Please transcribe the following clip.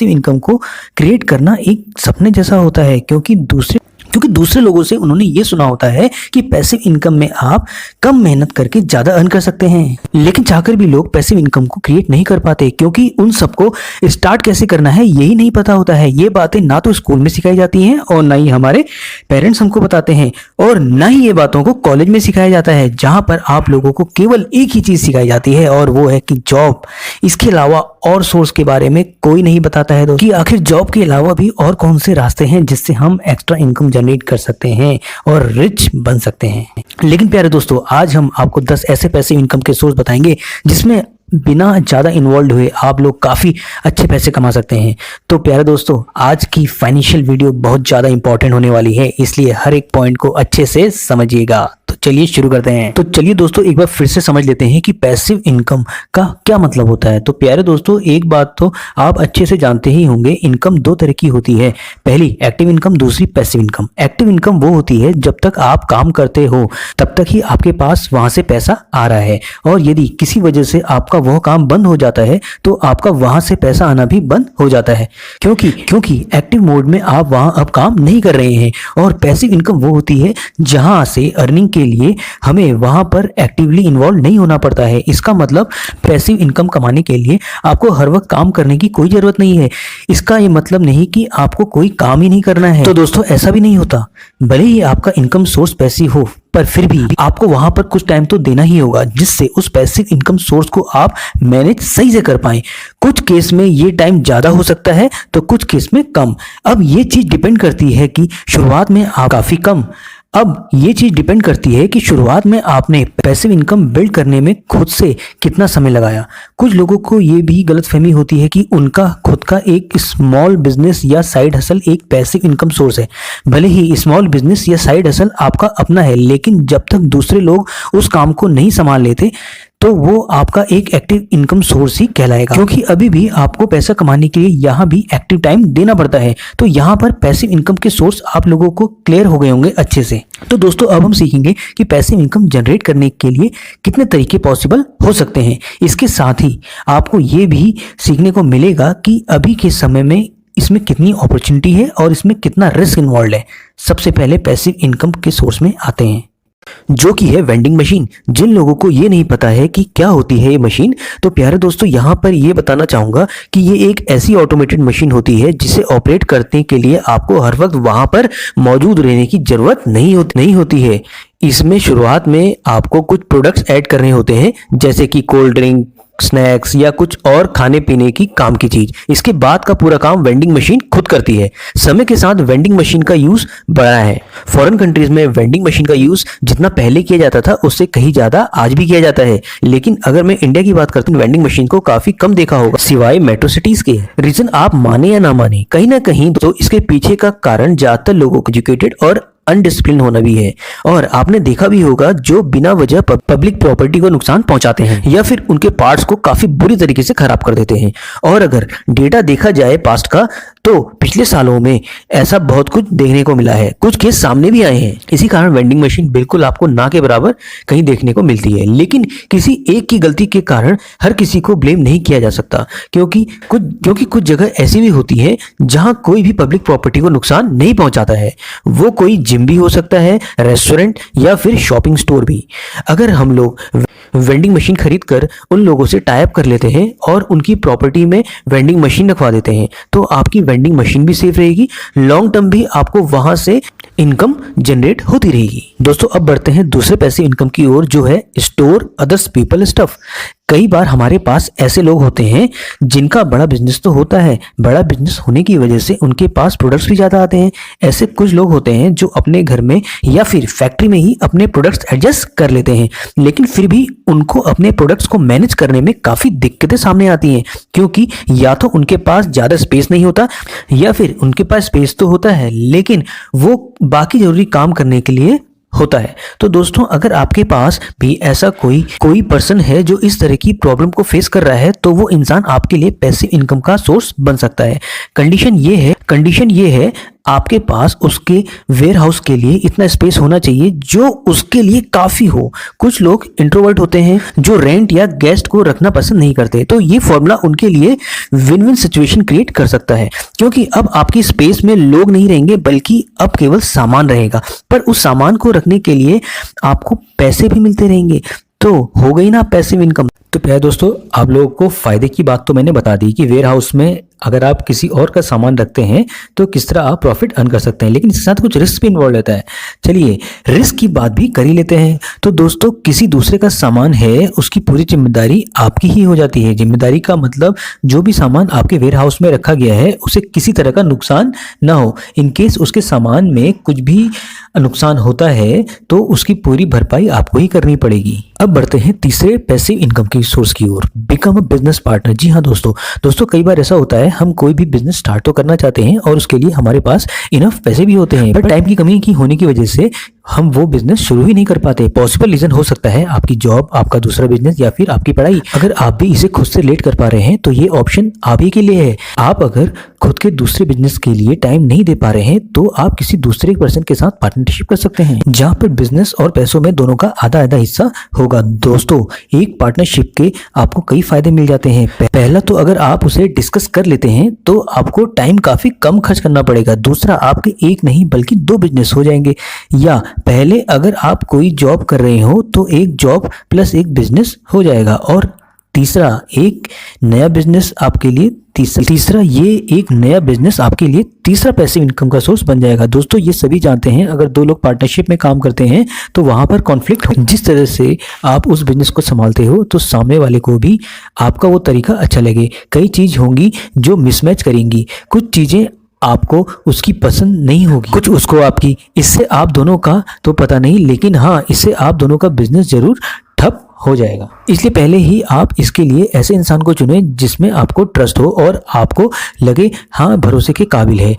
Passive income को create करना एक सपने जैसा होता है, क्योंकि दूसरे लोगों से उन्होंने ये सुना होता है कि पैसिव इनकम में आप कम मेहनत करके ज्यादा अर्न कर सकते हैं। लेकिन चाहकर भी लोग पैसिव इनकम को क्रिएट नहीं कर पाते, क्योंकि उन सबको स्टार्ट कैसे करना है यही नहीं पता होता है। ये बातें ना तो स्कूल में सिखाई जाती हैं और ना ही हमारे पेरेंट्स हमको बताते हैं, और ना ही ये बातों को कॉलेज में सिखाया जाता है, जहां पर आप लोगों को केवल एक ही चीज सिखाई जाती है और वो है कि जॉब। इसके अलावा और सोर्स के बारे में कोई नहीं बताता है कि आखिर जॉब के अलावा भी और कौन से रास्ते हैं जिससे हम एक्स्ट्रा इनकम जनरेट कर सकते हैं और रिच बन सकते हैं। लेकिन प्यारे दोस्तों, आज हम आपको 10 ऐसे पैसे इनकम के सोर्स बताएंगे जिसमें बिना ज़्यादा इन्वॉल्व हुए आप लोग काफ़ी अच्छे पैसे कमा सकते हैं। तो प्यारे दोस्तों, आज की फाइनेंशियल वीडियो बहुत ज़्यादा इंपॉर्टेंट होने वाली है, इसलिए हर एक पॉइंट को अच्छे से समझिएगा। तो चलिए शुरू करते हैं। तो चलिए दोस्तों, एक बार फिर से समझ लेते हैं कि पैसिव इनकम का क्या मतलब होता है। तो प्यारे दोस्तों, एक बात तो आप अच्छे से जानते ही होंगे, इनकम दो तरह की होती है। पहली एक्टिव इनकम, दूसरी पैसिव इनकम। एक्टिव इनकम वो होती है जब तक आप काम करते हो तब तक ही आपके पास वहां से पैसा आ रहा है, और यदि किसी वजह से आपका वह काम बंद हो जाता है तो आपका वहां से पैसा आना भी बंद हो जाता है, क्योंकि एक्टिव मोड में आप वहां अब काम नहीं कर रहे हैं। और पैसिव इनकम वो होती है जहां से अर्निंग के लिए हमें वहां पर एक्टिवली इन्वॉल्व नहीं होना पड़ता है। इसका मतलब पैसिव इनकम कमाने के लिए आपको हर वक्त काम करने की कोई जरूरत नहीं है। इसका ये मतलब नहीं कि आपको कोई काम ही नहीं करना है। तो दोस्तों, ऐसा भी नहीं होता। भले ही आपका इनकम सोर्स पैसिव हो, पर फिर भी आपको वहां पर कुछ टाइम तो देना ही होगा, जिससे उस पैसिव इनकम सोर्स को आप मैनेज सही से कर पाएं। कुछ केस में ये टाइम ज्यादा हो सकता है तो कुछ केस में कम। अब ये चीज डिपेंड करती है कि शुरुआत में आप शुरुआत में आपने पैसिव इनकम बिल्ड करने में खुद से कितना समय लगाया। कुछ लोगों को ये भी गलतफहमी होती है कि उनका खुद का एक स्मॉल बिजनेस या साइड हसल एक पैसिव इनकम सोर्स है। भले ही स्मॉल बिजनेस या साइड हसल आपका अपना है, लेकिन जब तक दूसरे लोग उस काम को नहीं संभाल लेते तो वो आपका एक एक्टिव इनकम सोर्स ही कहलाएगा, क्योंकि अभी भी आपको पैसा कमाने के लिए यहाँ भी एक्टिव टाइम देना पड़ता है। तो यहाँ पर पैसिव इनकम के सोर्स आप लोगों को क्लियर हो गए होंगे अच्छे से। तो दोस्तों, अब हम सीखेंगे कि पैसिव इनकम जनरेट करने के लिए कितने तरीके पॉसिबल हो सकते हैं। इसके साथ ही आपको ये भी सीखने को मिलेगा कि अभी के समय में इसमें कितनी अपॉर्चुनिटी है और इसमें कितना रिस्क इन्वॉल्व है। सबसे पहले पैसिव इनकम के सोर्स में आते हैं, जो कि है वेंडिंग मशीन। जिन लोगों को ये नहीं पता है कि क्या होती है ये मशीन, तो प्यारे दोस्तों, यहाँ पर ये बताना चाहूंगा कि ये एक ऐसी ऑटोमेटेड मशीन होती है जिसे ऑपरेट करने के लिए आपको हर वक्त वहां पर मौजूद रहने की जरूरत नहीं होती है। इसमें शुरुआत में आपको कुछ प्रोडक्ट्स ऐड करने होते हैं, जैसे कि कोल्ड ड्रिंक, स्नैक्स या कुछ और खाने पीने की काम की चीज। इसके बाद का पूरा काम वेंडिंग मशीन खुद करती है। समय के साथ वेंडिंग मशीन का यूज बढ़ा है। फॉरेन कंट्रीज में वेंडिंग मशीन का यूज जितना पहले किया जाता था उससे कहीं ज्यादा आज भी किया जाता है। लेकिन अगर मैं इंडिया की बात करता हूँ, वेंडिंग मशीन को काफी कम देखा होगा, सिवाय मेट्रो सिटीज के। रीजन आप माने या ना माने, कहीं ना कहीं तो इसके पीछे का कारण ज्यादातर लोगों को एजुकेटेड और अनडिसिप्लिन होना भी है। और आपने देखा भी होगा जो बिना वजह पब्लिक प्रॉपर्टी को नुकसान पहुंचाते हैं या फिर उनके पार्ट्स को काफी बुरी तरीके से खराब कर देते हैं। और अगर डेटा देखा जाए पास्ट का, तो पिछले सालों में ऐसा बहुत कुछ देखने को मिला है। कुछ केस सामने भी आए हैं। इसी कारण वेंडिंग मशीन बिल्कुल आपको ना के बराबर कहीं देखने को मिलती है। लेकिन किसी एक की गलती के कारण हर किसी को ब्लेम नहीं किया जा सकता, क्योंकि कुछ जगह ऐसी भी होती है जहां कोई भी पब्लिक प्रॉपर्टी को नुकसान नहीं पहुंचाता है। वो कोई जिम भी हो सकता है, रेस्टोरेंट या फिर शॉपिंग स्टोर भी। अगर हम लोग वेंडिंग मशीन खरीद कर उन लोगों से टाई अप कर लेते हैं और उनकी प्रॉपर्टी में वेंडिंग मशीन रखवा देते हैं, तो आपकी वेंडिंग मशीन भी सेफ रहेगी, लॉन्ग टर्म भी आपको वहां से इनकम जनरेट होती रहेगी। दोस्तों, अब बढ़ते हैं दूसरे पैसे इनकम की ओर, जो है स्टोर अदर्स पीपल स्टफ। कई बार हमारे पास ऐसे लोग होते हैं जिनका बड़ा बिजनेस तो होता है, बड़ा बिजनेस होने की वजह से उनके पास प्रोडक्ट्स भी ज्यादा आते हैं। ऐसे कुछ लोग होते हैं जो अपने घर में या फिर फैक्ट्री में ही अपने प्रोडक्ट्स एडजस्ट कर लेते हैं, लेकिन फिर भी उनको अपने प्रोडक्ट्स को मैनेज करने में काफी दिक्कतें सामने आती हैं, क्योंकि या तो उनके पास ज्यादा स्पेस नहीं होता या फिर उनके पास स्पेस तो होता है लेकिन वो बाकी जरूरी काम करने के लिए होता है। तो दोस्तों, अगर आपके पास भी ऐसा कोई पर्सन है जो इस तरह की प्रॉब्लम को फेस कर रहा है, तो वो इंसान आपके लिए पैसिव इनकम का सोर्स बन सकता है। कंडीशन ये है आपके पास उसके वेयर हाउस के लिए इतना स्पेस होना चाहिए जो उसके लिए काफी हो। कुछ लोग इंट्रोवर्ट होते हैं जो रेंट या गेस्ट को रखना पसंद नहीं करते, तो ये फॉर्मूला उनके लिए विन विन सिचुएशन क्रिएट कर सकता है, क्योंकि अब आपकी स्पेस में लोग नहीं रहेंगे बल्कि अब केवल सामान रहेगा, पर उस सामान को रखने के लिए आपको पैसे भी मिलते रहेंगे। तो हो गई ना पैसिव इनकम। तो प्यारे दोस्तों, आप लोगों को फायदे की बात तो मैंने बता दी कि वेयर हाउस में अगर आप किसी और का सामान रखते हैं तो किस तरह आप प्रॉफिट अर्न कर सकते हैं, लेकिन इसके साथ कुछ रिस्क भी इन्वॉल्व रहता है। चलिए रिस्क की बात भी कर ही लेते हैं। तो दोस्तों, किसी दूसरे का सामान है, उसकी पूरी जिम्मेदारी आपकी ही हो जाती है। जिम्मेदारी का मतलब जो भी सामान आपके वेयर हाउस में रखा गया है उसे किसी तरह का नुकसान ना हो। इन केस उसके सामान में कुछ भी नुकसान होता है तो उसकी पूरी भरपाई आपको ही करनी पड़ेगी। अब बढ़ते हैं तीसरे पैसिव इनकम की सोर्स की ओर, बिकम अ बिजनेस पार्टनर। जी हाँ दोस्तों, कई बार ऐसा होता है हम कोई भी बिजनेस स्टार्ट तो करना चाहते हैं और उसके लिए हमारे पास इनफ पैसे भी होते हैं, पर टाइम की कमी की होने की वजह से हम वो बिजनेस शुरू ही नहीं कर पाते। पॉसिबल रीजन हो सकता है आपकी जॉब, आपका दूसरा बिजनेस या फिर आपकी पढ़ाई। अगर आप भी इसे खुद से लेट कर पा रहे हैं तो ये ऑप्शन आप ही के लिए है। आप अगर खुद के दूसरे बिजनेस के लिए टाइम नहीं दे पा रहे हैं तो आप किसी दूसरे पर्सन के साथ पार्टनरशिप कर सकते हैं, जहां पर बिजनेस और पैसों में दोनों का आधा आधा हिस्सा होगा। दोस्तों, एक पार्टनरशिप के आपको कई फायदे मिल जाते हैं। पहला तो अगर आप उसे डिस्कस कर लेते हैं तो आपको टाइम काफी कम खर्च करना पड़ेगा। दूसरा, आपके एक नहीं बल्कि 2 बिजनेस हो जाएंगे। या पहले अगर आप कोई जॉब कर रहे हो तो एक जॉब प्लस एक बिजनेस हो जाएगा। और तीसरा, एक नया बिजनेस आपके लिए तीसरा पैसिव इनकम का सोर्स बन जाएगा। दोस्तों, ये सभी जानते हैं अगर 2 लोग पार्टनरशिप में काम करते हैं तो वहां पर कॉन्फ्लिक्ट हो। जिस तरह से आप उस बिजनेस को संभालते हो तो सामने वाले को भी आपका वो तरीका अच्छा लगे। कई चीज होंगी जो मिसमैच करेंगी, कुछ चीजें आपको उसकी पसंद नहीं होगी, कुछ उसको आपकी। इससे आप दोनों का तो पता नहीं, लेकिन हाँ, इससे आप दोनों का बिजनेस जरूर ठप हो जाएगा। इसलिए पहले ही आप इसके लिए ऐसे इंसान को चुनें जिसमें आपको ट्रस्ट हो और आपको लगे हाँ भरोसे के काबिल है।